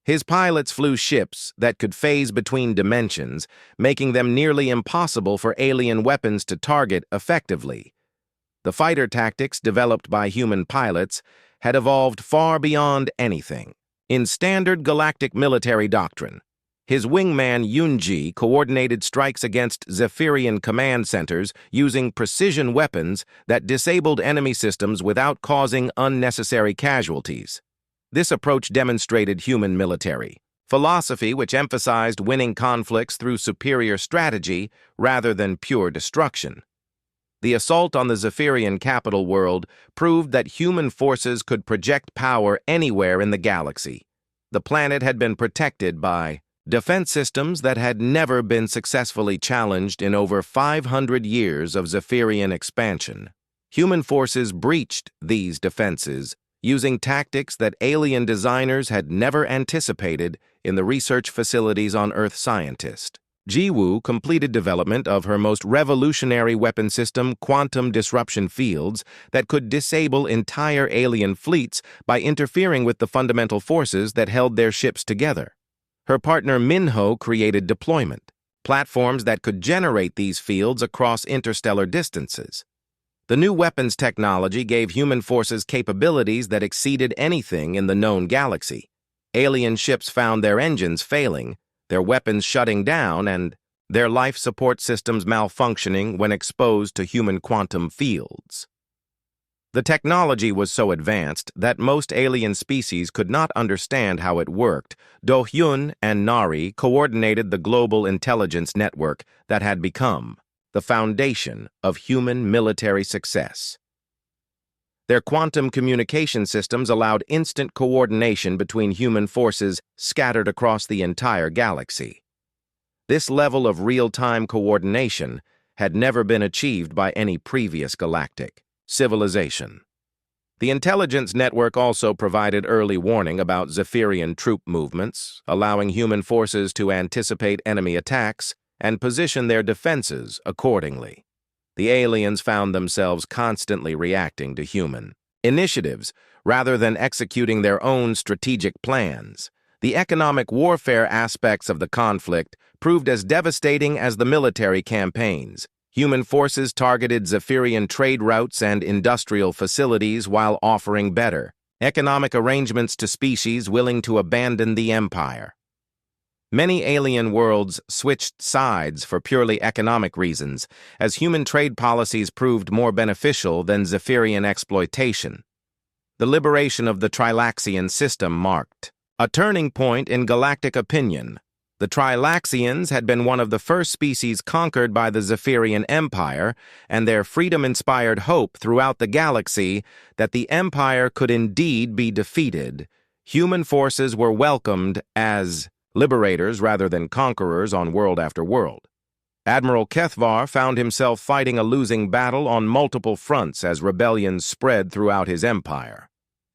His pilots flew ships that could phase between dimensions, making them nearly impossible for alien weapons to target effectively. The fighter tactics developed by human pilots had evolved far beyond anything in standard galactic military doctrine. His wingman Yunji coordinated strikes against Zephyrian command centers using precision weapons that disabled enemy systems without causing unnecessary casualties. This approach demonstrated human military philosophy, which emphasized winning conflicts through superior strategy rather than pure destruction. The assault on the Zephyrian capital world proved that human forces could project power anywhere in the galaxy. The planet had been protected by defense systems that had never been successfully challenged in over 500 years of Zephyrian expansion. Human forces breached these defenses using tactics that alien designers had never anticipated in the research facilities on Earth. Scientist Jiwoo completed development of her most revolutionary weapon system, quantum disruption fields, that could disable entire alien fleets by interfering with the fundamental forces that held their ships together. Her partner Minho created deployment platforms that could generate these fields across interstellar distances. The new weapons technology gave human forces capabilities that exceeded anything in the known galaxy. Alien ships found their engines failing, their weapons shutting down, and their life support systems malfunctioning when exposed to human quantum fields. The technology was so advanced that most alien species could not understand how it worked. Do-hyun and Nari coordinated the global intelligence network that had become the foundation of human military success. Their quantum communication systems allowed instant coordination between human forces scattered across the entire galaxy. This level of real-time coordination had never been achieved by any previous galactic civilization. The intelligence network also provided early warning about Zephyrian troop movements, allowing human forces to anticipate enemy attacks and position their defenses accordingly. The aliens found themselves constantly reacting to human initiatives rather than executing their own strategic plans. The economic warfare aspects of the conflict proved as devastating as the military campaigns. Human forces targeted Zephyrian trade routes and industrial facilities while offering better economic arrangements to species willing to abandon the Empire. Many alien worlds switched sides for purely economic reasons, as human trade policies proved more beneficial than Zephyrian exploitation. The liberation of the Trilaxian system marked a turning point in galactic opinion. The Trilaxians had been one of the first species conquered by the Zephyrian Empire, and their freedom inspired hope throughout the galaxy that the Empire could indeed be defeated. Human forces were welcomed as liberators rather than conquerors on world after world. Admiral Kethvar found himself fighting a losing battle on multiple fronts as rebellions spread throughout his empire.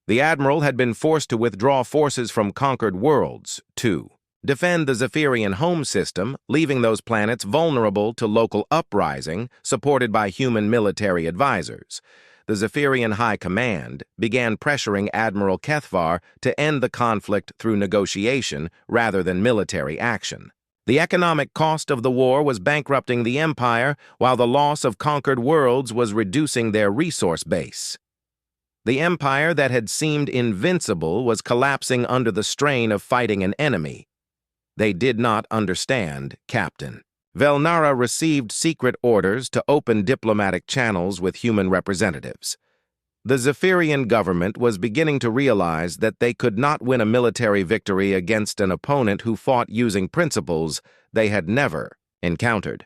The Admiral had been forced to withdraw forces from conquered worlds to defend the Zephyrian home system, leaving those planets vulnerable to local uprising supported by human military advisors. The Zephyrian High Command began pressuring Admiral Kethvar to end the conflict through negotiation rather than military action. The economic cost of the war was bankrupting the Empire, while the loss of conquered worlds was reducing their resource base. The Empire that had seemed invincible was collapsing under the strain of fighting an enemy. They did not understand, Captain. Velnara received secret orders to open diplomatic channels with human representatives. The Zephyrian government was beginning to realize that they could not win a military victory against an opponent who fought using principles they had never encountered.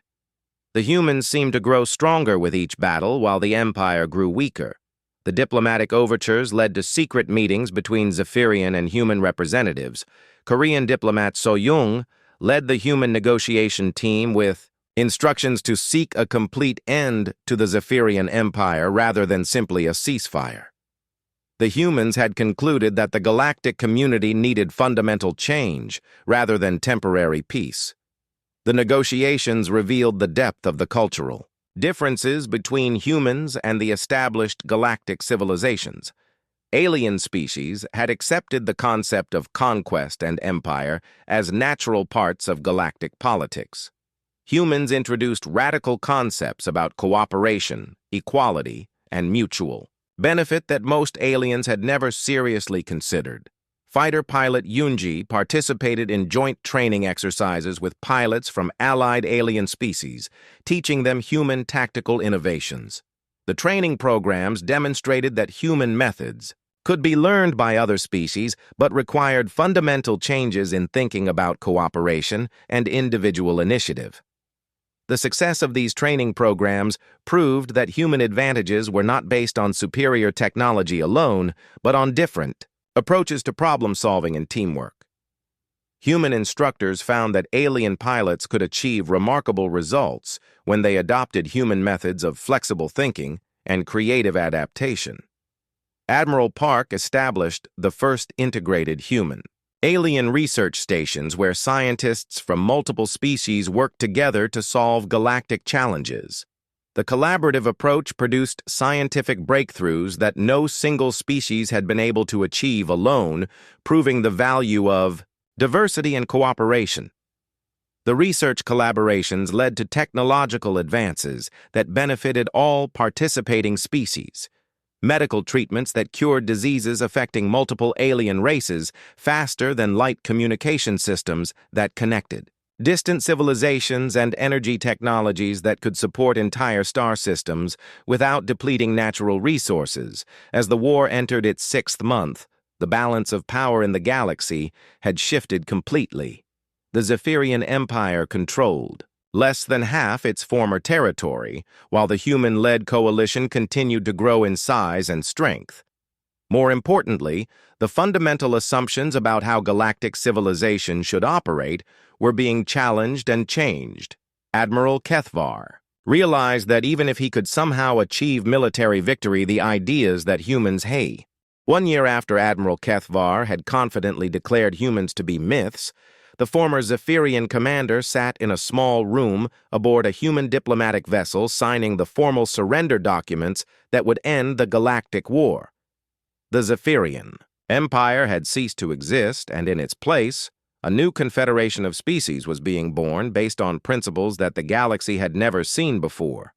The humans seemed to grow stronger with each battle, while the Empire grew weaker. The diplomatic overtures led to secret meetings between Zephyrian and human representatives. Korean diplomat So-young led the human negotiation team with instructions to seek a complete end to the Zephyrian Empire rather than simply a ceasefire. The humans had concluded that the galactic community needed fundamental change rather than temporary peace. The negotiations revealed the depth of the cultural differences between humans and the established galactic civilizations. Alien species had accepted the concept of conquest and empire as natural parts of galactic politics. Humans introduced radical concepts about cooperation, equality, and mutual benefit that most aliens had never seriously considered. Fighter pilot Yunji participated in joint training exercises with pilots from allied alien species, teaching them human tactical innovations. The training programs demonstrated that human methods could be learned by other species but required fundamental changes in thinking about cooperation and individual initiative. The success of these training programs proved that human advantages were not based on superior technology alone, but on different approaches to problem-solving and teamwork. Human instructors found that alien pilots could achieve remarkable results when they adopted human methods of flexible thinking and creative adaptation. Admiral Park established the first integrated human alien research stations where scientists from multiple species worked together to solve galactic challenges. The collaborative approach produced scientific breakthroughs that no single species had been able to achieve alone, proving the value of diversity and cooperation. The research collaborations led to technological advances that benefited all participating species. Medical treatments that cured diseases affecting multiple alien races faster than light communication systems that connected distant civilizations and energy technologies that could support entire star systems without depleting natural resources. As the war entered its 6th month, the balance of power in the galaxy had shifted completely. The Zephyrian Empire controlled less than half its former territory, while the human-led coalition continued to grow in size and strength. More importantly, the fundamental assumptions about how galactic civilization should operate were being challenged and changed. Admiral Kethvar realized that even if he could somehow achieve military victory, the ideas that humans hate. 1 year after Admiral Kethvar had confidently declared humans to be myths, the former Zephyrian commander sat in a small room aboard a human diplomatic vessel signing the formal surrender documents that would end the galactic war. The Zephyrian Empire had ceased to exist, and in its place, a new confederation of species was being born based on principles that the galaxy had never seen before.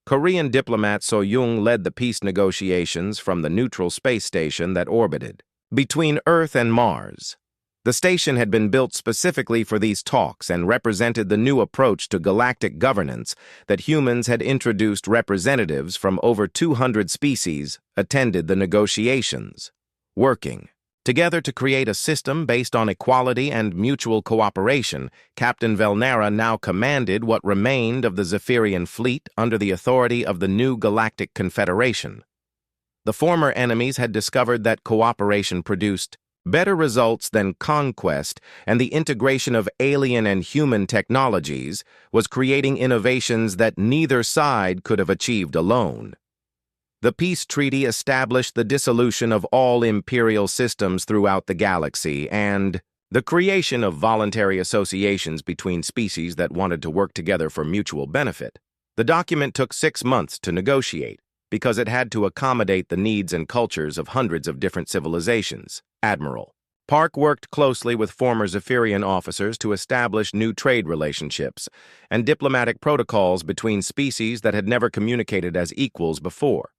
Korean diplomat So-young led the peace negotiations from the neutral space station that orbited between Earth and Mars. The station had been built specifically for these talks and represented the new approach to galactic governance that humans had introduced. Representatives from over 200 species attended the negotiations, working together to create a system based on equality and mutual cooperation. Captain Velnara now commanded what remained of the Zephyrian fleet under the authority of the new Galactic Confederation. The former enemies had discovered that cooperation produced better results than conquest, and the integration of alien and human technologies was creating innovations that neither side could have achieved alone. The peace treaty established the dissolution of all imperial systems throughout the galaxy and The creation of voluntary associations between species that wanted to work together for mutual benefit. The document took 6 months to negotiate because it had to accommodate the needs and cultures of hundreds of different civilizations. Admiral. Park worked closely with former Zephyrian officers to establish new trade relationships and diplomatic protocols between species that had never communicated as equals before.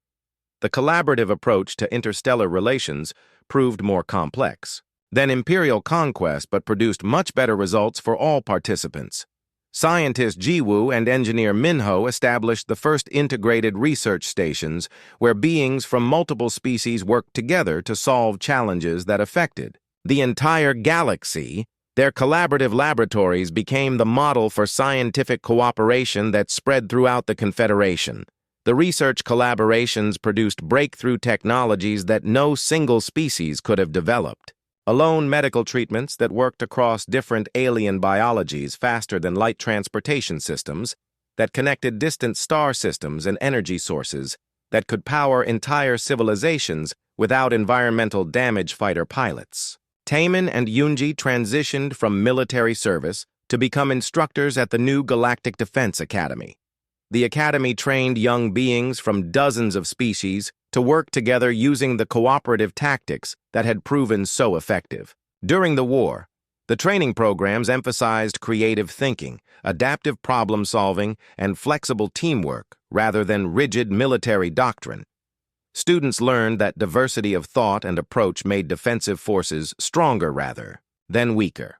The collaborative approach to interstellar relations proved more complex than imperial conquest but produced much better results for all participants. Scientist Jiwoo and engineer Minho established the first integrated research stations where beings from multiple species worked together to solve challenges that affected the entire galaxy. Their collaborative laboratories became the model for scientific cooperation that spread throughout the Confederation. The research collaborations produced breakthrough technologies that no single species could have developed. Alone medical treatments that worked across different alien biologies faster than light transportation systems, that connected distant star systems and energy sources, that could power entire civilizations without environmental damage fighter pilots. Taemin and Yoonji transitioned from military service to become instructors at the new Galactic Defense Academy. The academy trained young beings from dozens of species to work together using the cooperative tactics that had proven so effective. During the war, the training programs emphasized creative thinking, adaptive problem-solving, and flexible teamwork rather than rigid military doctrine. Students learned that diversity of thought and approach made defensive forces stronger rather than weaker.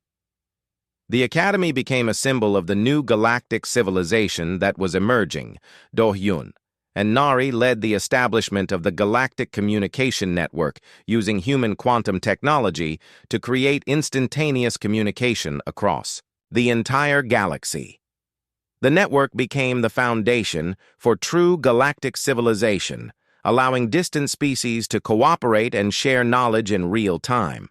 The academy became a symbol of the new galactic civilization that was emerging, Do-hyun, and Nari led the establishment of the Galactic Communication Network using human quantum technology to create instantaneous communication across the entire galaxy. The network became the foundation for true galactic civilization, allowing distant species to cooperate and share knowledge in real time.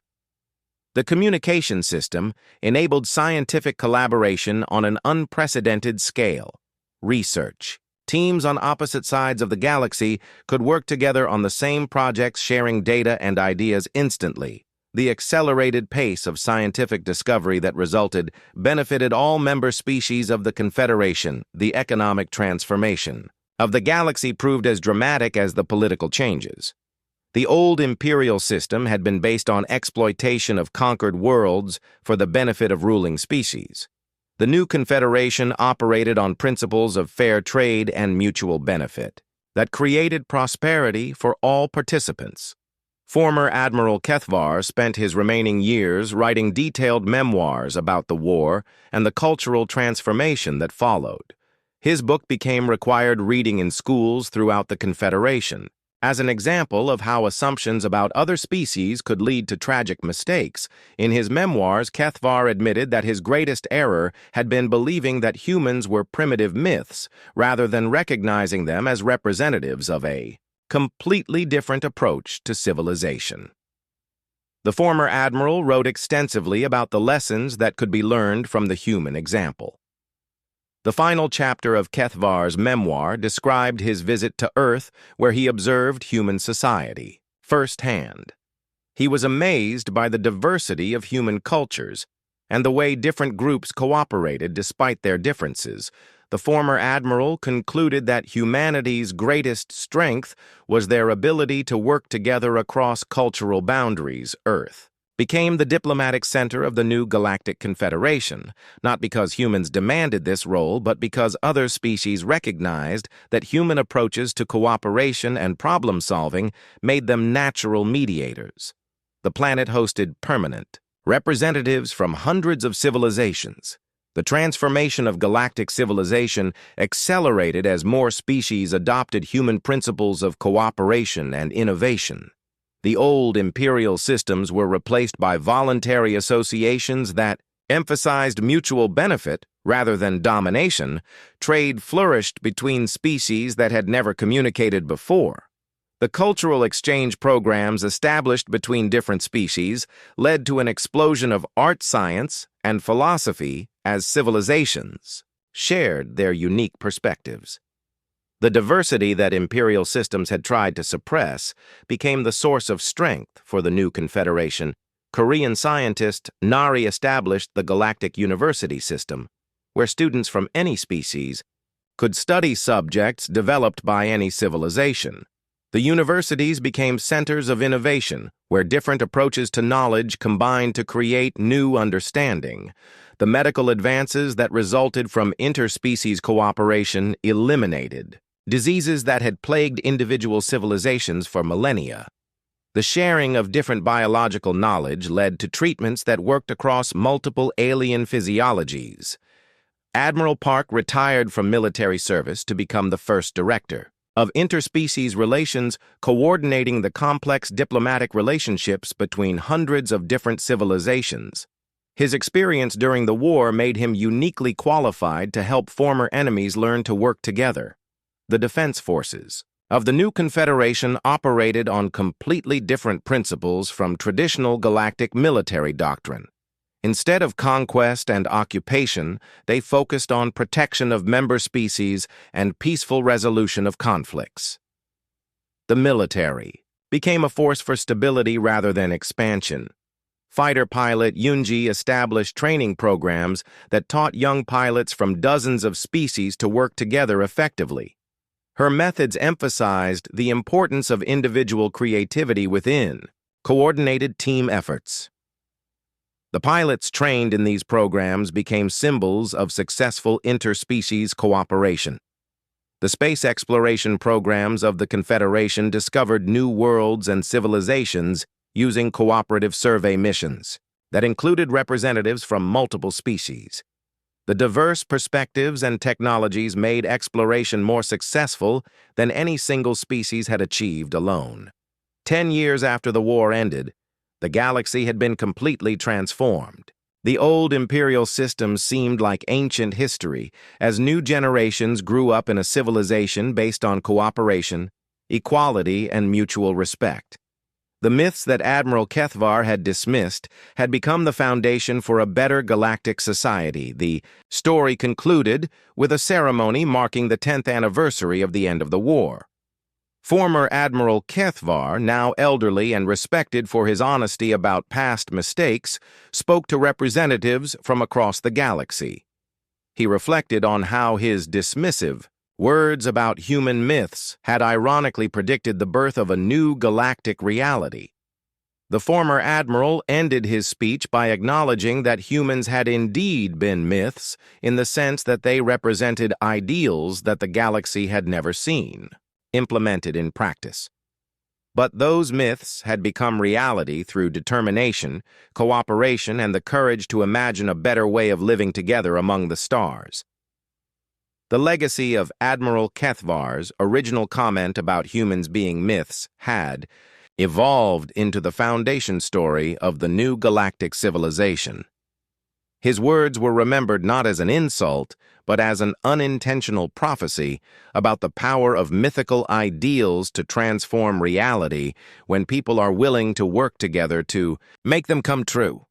The communication system enabled scientific collaboration on an unprecedented scale. Research. Teams on opposite sides of the galaxy could work together on the same projects, sharing data and ideas instantly. The accelerated pace of scientific discovery that resulted benefited all member species of the Confederation. The economic transformation of the galaxy proved as dramatic as the political changes. The old imperial system had been based on exploitation of conquered worlds for the benefit of ruling species. The new confederation operated on principles of fair trade and mutual benefit that created prosperity for all participants. Former Admiral Kethvar spent his remaining years writing detailed memoirs about the war and the cultural transformation that followed. His book became required reading in schools throughout the Confederation. As an example of how assumptions about other species could lead to tragic mistakes, in his memoirs, Kethvar admitted that his greatest error had been believing that humans were primitive myths rather than recognizing them as representatives of a completely different approach to civilization. The former admiral wrote extensively about the lessons that could be learned from the human example. The final chapter of Kethvar's memoir described his visit to Earth, where he observed human society firsthand. He was amazed by the diversity of human cultures and the way different groups cooperated despite their differences. The former admiral concluded that humanity's greatest strength was their ability to work together across cultural boundaries. Earth became the diplomatic center of the new Galactic Confederation, not because humans demanded this role, but because other species recognized that human approaches to cooperation and problem-solving made them natural mediators. The planet hosted permanent representatives from hundreds of civilizations. The transformation of galactic civilization accelerated as more species adopted human principles of cooperation and innovation. The old imperial systems were replaced by voluntary associations that emphasized mutual benefit rather than domination. Trade flourished between species that had never communicated before. The cultural exchange programs established between different species led to an explosion of art, science, and philosophy as civilizations shared their unique perspectives. The diversity that imperial systems had tried to suppress became the source of strength for the new confederation. Korean scientist Nari established the Galactic University system, where students from any species could study subjects developed by any civilization. The universities became centers of innovation, where different approaches to knowledge combined to create new understanding. The medical advances that resulted from interspecies cooperation eliminated diseases that had plagued individual civilizations for millennia. The sharing of different biological knowledge led to treatments that worked across multiple alien physiologies. Admiral Park retired from military service to become the first director of interspecies relations, coordinating the complex diplomatic relationships between hundreds of different civilizations. His experience during the war made him uniquely qualified to help former enemies learn to work together. The defense forces of the new Confederation operated on completely different principles from traditional galactic military doctrine. Instead of conquest and occupation, they focused on protection of member species and peaceful resolution of conflicts. The military became a force for stability rather than expansion. Fighter pilot Yoonji established training programs that taught young pilots from dozens of species to work together effectively. Her methods emphasized the importance of individual creativity within coordinated team efforts. The pilots trained in these programs became symbols of successful interspecies cooperation. The space exploration programs of the Confederation discovered new worlds and civilizations using cooperative survey missions that included representatives from multiple species. The diverse perspectives and technologies made exploration more successful than any single species had achieved alone. 10 years after the war ended, the galaxy had been completely transformed. The old imperial system seemed like ancient history as new generations grew up in a civilization based on cooperation, equality, and mutual respect. The myths that Admiral Kethvar had dismissed had become the foundation for a better galactic society. The story concluded with a ceremony marking the 10th anniversary of the end of the war. Former Admiral Kethvar, now elderly and respected for his honesty about past mistakes, spoke to representatives from across the galaxy. He reflected on how his dismissive words about human myths had ironically predicted the birth of a new galactic reality. The former admiral ended his speech by acknowledging that humans had indeed been myths in the sense that they represented ideals that the galaxy had never seen, implemented in practice. But those myths had become reality through determination, cooperation, and the courage to imagine a better way of living together among the stars. The legacy of Admiral Kethvar's original comment about humans being myths had evolved into the foundation story of the new galactic civilization. His words were remembered not as an insult, but as an unintentional prophecy about the power of mythical ideals to transform reality when people are willing to work together to make them come true.